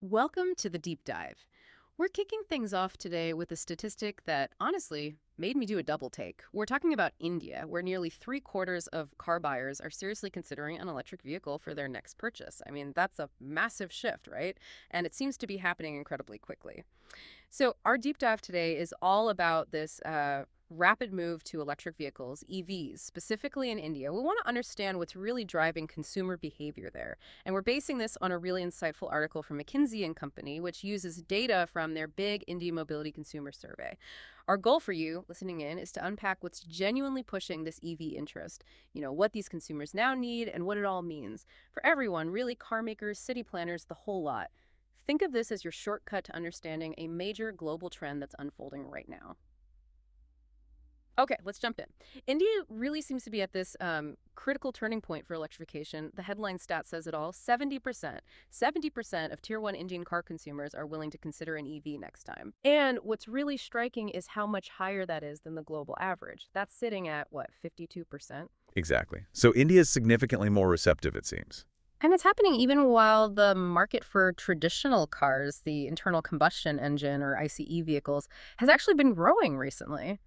Welcome to the deep dive. We're kicking things off today with a statistic that, honestly, made me do a double take. We're talking about India, where nearly three-quarters of car buyers are seriously considering an electric vehicle for their next purchase. I mean, that's a massive shift, right? And it seems to be happening incredibly quickly. So our deep dive today is all about this rapid move to electric vehicles, EVs, specifically in India. We want to understand what's really driving consumer behavior there. And we're basing this on a really insightful article from McKinsey and Company, which uses data from their big India Mobility Consumer Survey. Our goal for you listening in is to unpack what's genuinely pushing this EV interest, what these consumers now need and what it all means. For everyone, really car makers, city planners, the whole lot. Think of this as your shortcut to understanding a major global trend that's unfolding right now. Okay, let's jump in. India really seems to be at this critical turning point for electrification. The headline stat says it all. 70% of Tier 1 Indian car consumers are willing to consider an EV next time. And what's really striking is how much higher that is than the global average. That's sitting at, what, 52%? Exactly. So India is significantly more receptive, it seems. And it's happening even while the market for traditional cars, the internal combustion engine or ICE vehicles, has actually been growing recently,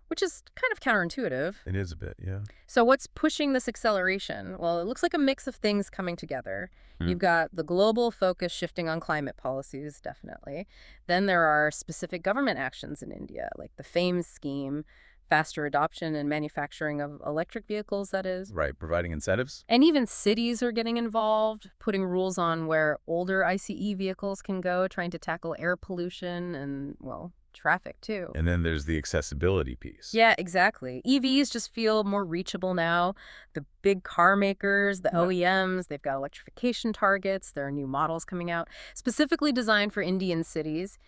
which is kind of counterintuitive. It is a bit, yeah. So what's pushing this acceleration? Well, it looks like a mix of things coming together. You've got the global focus shifting on climate policies, definitely. Then there are specific government actions in India, like the FAME scheme, faster adoption and manufacturing of electric vehicles, that is. Right, providing incentives. And even cities are getting involved, putting rules on where older ICE vehicles can go, trying to tackle air pollution and, well, traffic too. And then there's the accessibility piece. Yeah, exactly. EVs just feel more reachable now. The big car makers, the OEMs, they've got electrification targets. There are new models coming out specifically designed for Indian cities.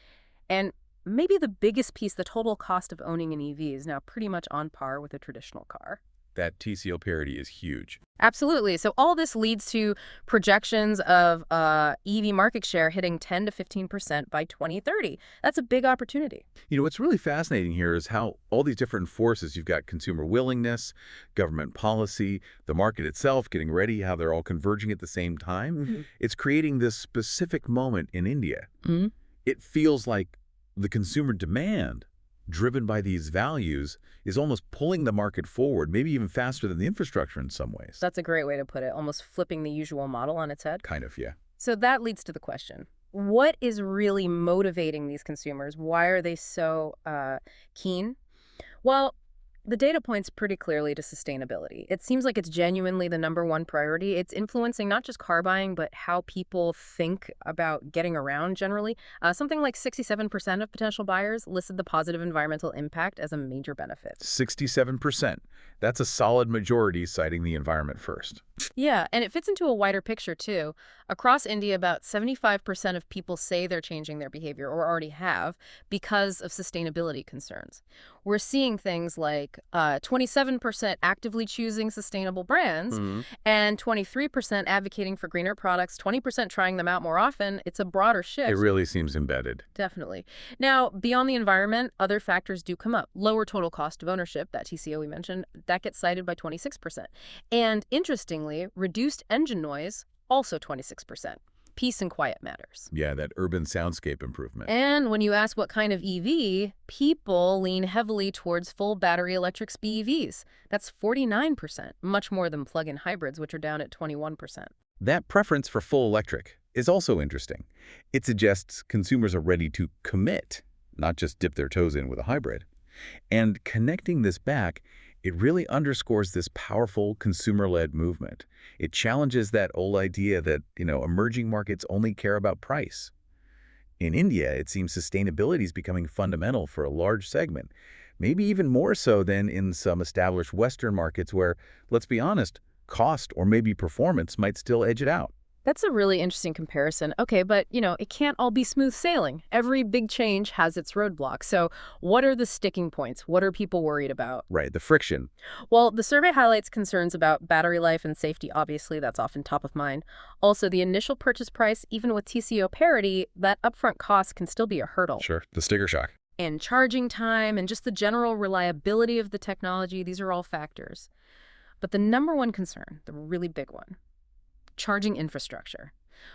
And maybe the biggest piece, the total cost of owning an EV is now pretty much on par with a traditional car. That TCO parity is huge. Absolutely. So all this leads to projections of EV market share hitting 10 to 15% by 2030. That's a big opportunity. What's really fascinating here is how all these different forces, you've got consumer willingness, government policy, the market itself getting ready, how they're all converging at the same time. It's creating this specific moment in India. It feels like the consumer demand driven by these values is almost pulling the market forward, maybe even faster than the infrastructure in some ways. That's a great way to put it, almost flipping the usual model on its head. Kind of, yeah. So that leads to the question, what is really motivating these consumers? Why are they so keen? Well, the data points pretty clearly to sustainability. It seems like it's genuinely the #1 priority. It's influencing not just car buying, but how people think about getting around generally. Something like 67% of potential buyers listed the positive environmental impact as a major benefit. 67%. That's a solid majority citing the environment first. Yeah, and it fits into a wider picture, too. Across India, about 75% of people say they're changing their behavior or already have because of sustainability concerns. We're seeing things like 27% actively choosing sustainable brands and 23% advocating for greener products, 20% trying them out more often. It's a broader shift. It really seems embedded. Definitely. Now, beyond the environment, other factors do come up. Lower total cost of ownership, that TCO we mentioned, that gets cited by 26%. And interestingly, reduced engine noise, also 26%. Peace and quiet matters. Yeah, that urban soundscape improvement. And when you ask what kind of EV, people lean heavily towards full battery electric BEVs. That's 49%, much more than plug-in hybrids, which are down at 21%. That preference for full electric is also interesting. It suggests consumers are ready to commit, not just dip their toes in with a hybrid. And connecting this back, it really underscores this powerful consumer-led movement. It challenges that old idea that, emerging markets only care about price. In India, it seems sustainability is becoming fundamental for a large segment, maybe even more so than in some established Western markets where, let's be honest, cost or maybe performance might still edge it out. That's a really interesting comparison. Okay, but, it can't all be smooth sailing. Every big change has its roadblocks. So what are the sticking points? What are people worried about? Right, the friction. Well, the survey highlights concerns about battery life and safety. Obviously, that's often top of mind. Also, the initial purchase price, even with TCO parity, that upfront cost can still be a hurdle. Sure, the sticker shock. And charging time and just the general reliability of the technology, these are all factors. But the #1 concern, the really big one, charging infrastructure.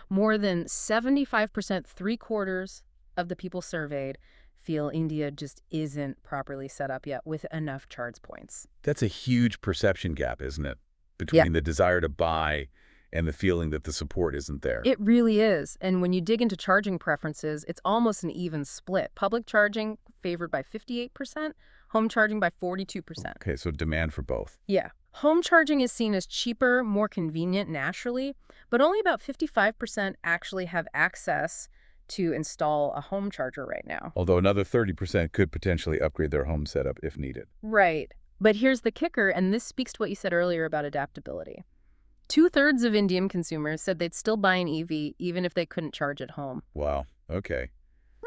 More than 75%, three-quarters of the people surveyed, feel India just isn't properly set up yet with enough charge points. That's a huge perception gap, isn't it? Yeah, Between the desire to buy and the feeling that the support isn't there. it really is. And when you dig into charging preferences, it's almost an even split. Public charging favored by 58%, home charging by 42%. Okay, so demand for both. Yeah. Home charging is seen as cheaper, more convenient naturally, but only about 55% actually have access to install a home charger right now. Although another 30% could potentially upgrade their home setup if needed. Right. But here's the kicker, and this speaks to what you said earlier about adaptability. Two-thirds of Indian consumers said they'd still buy an EV even if they couldn't charge at home. Wow, okay.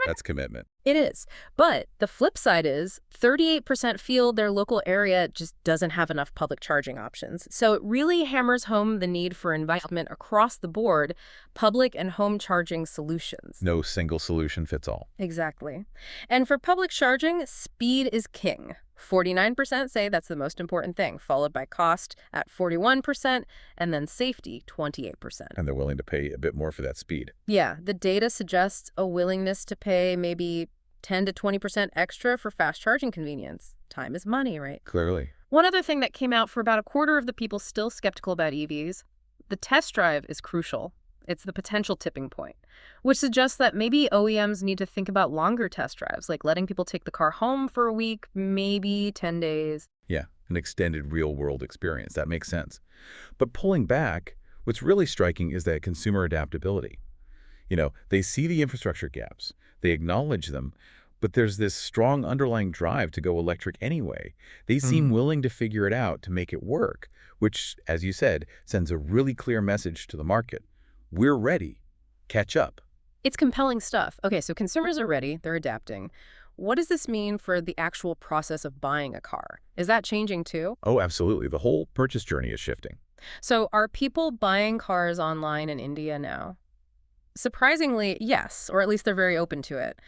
That's commitment. It is. But the flip side is 38% feel their local area just doesn't have enough public charging options. So it really hammers home the need for investment across the board, public and home charging solutions. No single solution fits all. Exactly. And for public charging, speed is king. 49% say that's the most important thing, followed by cost at 41%, and then safety, 28%. And they're willing to pay a bit more for that speed. Yeah, the data suggests a willingness to pay maybe 10 to 20% extra for fast charging convenience. Time is money, right? Clearly. One other thing that came out for about a quarter of the people still skeptical about EVs, the test drive is crucial. It's the potential tipping point, which suggests that maybe OEMs need to think about longer test drives, like letting people take the car home for a week, maybe 10 days. Yeah, an extended real-world experience. That makes sense. But pulling back, what's really striking is that consumer adaptability. They see the infrastructure gaps, they acknowledge them, but there's this strong underlying drive to go electric anyway. They seem willing to figure it out to make it work, which, as you said, sends a really clear message to the market. We're ready. Catch up. It's compelling stuff. Okay, so consumers are ready, they're adapting. What does this mean for the actual process of buying a car? Is that changing too? Oh, absolutely. The whole purchase journey is shifting. So are people buying cars online in India now? Surprisingly, yes, or at least they're very open to it.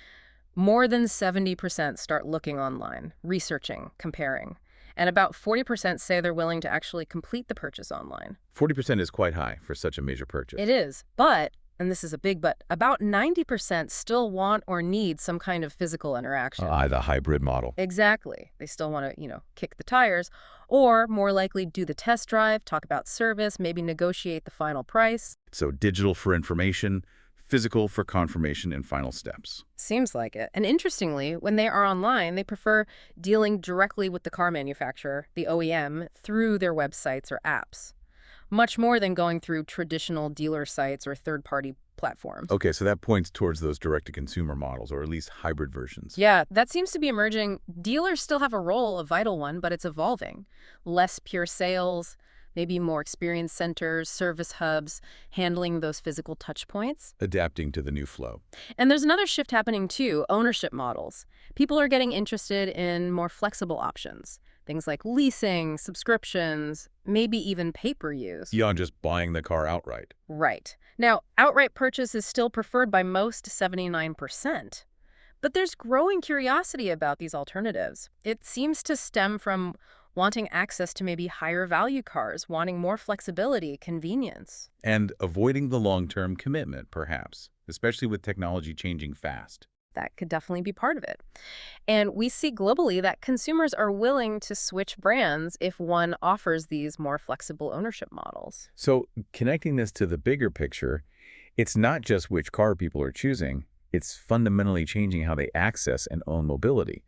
More than 70% start looking online, researching, comparing. And about 40% say they're willing to actually complete the purchase online. 40% is quite high for such a major purchase. It is, but, and this is a big but, about 90% still want or need some kind of physical interaction. The hybrid model. Exactly. They still want to, kick the tires, or more likely do the test drive, talk about service, maybe negotiate the final price. So digital for information, physical for confirmation and final steps. Seems like it. And interestingly, when they are online, they prefer dealing directly with the car manufacturer, the OEM, through their websites or apps, much more than going through traditional dealer sites or third-party platforms. Okay, so that points towards those direct-to-consumer models, or at least hybrid versions. Yeah, that seems to be emerging. Dealers still have a role, a vital one, but it's evolving. Less pure sales, maybe more experience centers, service hubs, handling those physical touch points. Adapting to the new flow. And there's another shift happening too, ownership models. People are getting interested in more flexible options. Things like leasing, subscriptions, maybe even pay-per-use. Beyond just buying the car outright. Right. Now, outright purchase is still preferred by most, 79%. But there's growing curiosity about these alternatives. It seems to stem from wanting access to maybe higher value cars, wanting more flexibility, convenience. And avoiding the long-term commitment, perhaps, especially with technology changing fast. That could definitely be part of it. And we see globally that consumers are willing to switch brands if one offers these more flexible ownership models. So connecting this to the bigger picture, it's not just which car people are choosing, it's fundamentally changing how they access and own mobility.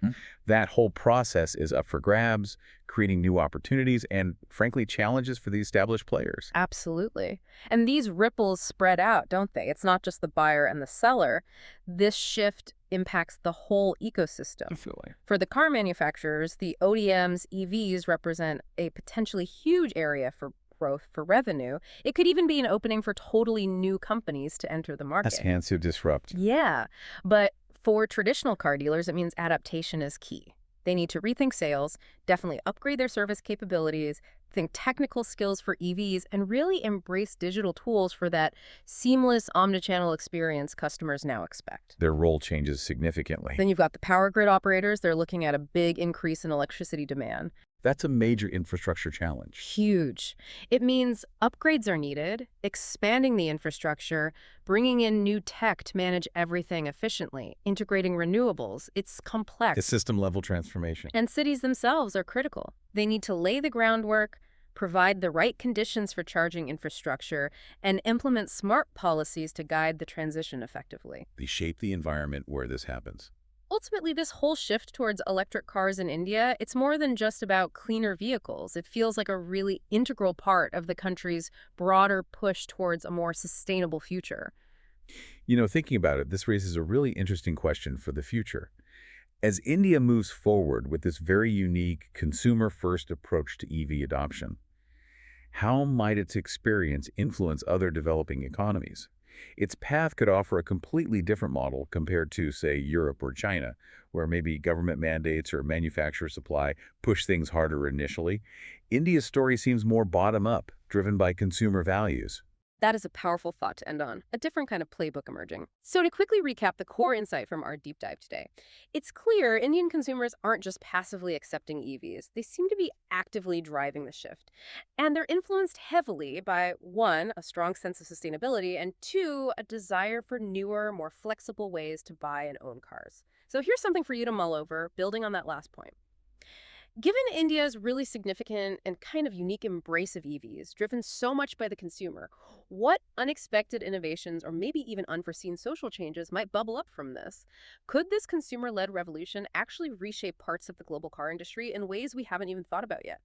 That whole process is up for grabs, creating new opportunities and, frankly, challenges for the established players. Absolutely. And these ripples spread out, don't they? It's not just the buyer and the seller. This shift impacts the whole ecosystem. Definitely. For the car manufacturers, the ODMs, EVs represent a potentially huge area for growth for revenue. It could even be an opening for totally new companies to enter the market. As hands to disrupt. Yeah, but for traditional car dealers, it means adaptation is key. They need to rethink sales, definitely upgrade their service capabilities, think technical skills for EVs, and really embrace digital tools for that seamless omnichannel experience customers now expect. Their role changes significantly. Then you've got the power grid operators. They're looking at a big increase in electricity demand. That's a major infrastructure challenge. Huge. It means upgrades are needed, expanding the infrastructure, bringing in new tech to manage everything efficiently, integrating renewables. It's The complex. system-level transformation. And cities themselves are critical. They need to lay the groundwork, provide the right conditions for charging infrastructure, and implement smart policies to guide the transition effectively. They shape the environment where this happens. Ultimately, this whole shift towards electric cars in India, it's more than just about cleaner vehicles. It feels like a really integral part of the country's broader push towards a more sustainable future. Thinking about it, this raises a really interesting question for the future. As India moves forward with this very unique consumer-first approach to EV adoption, how might its experience influence other developing economies? Its path could offer a completely different model compared to, say, Europe or China, where maybe government mandates or manufacturer supply push things harder initially. India's story seems more bottom-up, driven by consumer values. That is a powerful thought to end on, a different kind of playbook emerging. So to quickly recap the core insight from our deep dive today, it's clear Indian consumers aren't just passively accepting EVs. They seem to be actively driving the shift. And they're influenced heavily by, one, a strong sense of sustainability, and two, a desire for newer, more flexible ways to buy and own cars. So here's something for you to mull over, building on that last point. Given India's really significant and kind of unique embrace of EVs, driven so much by the consumer, what unexpected innovations or maybe even unforeseen social changes might bubble up from this? Could this consumer led revolution actually reshape parts of the global car industry in ways we haven't even thought about yet?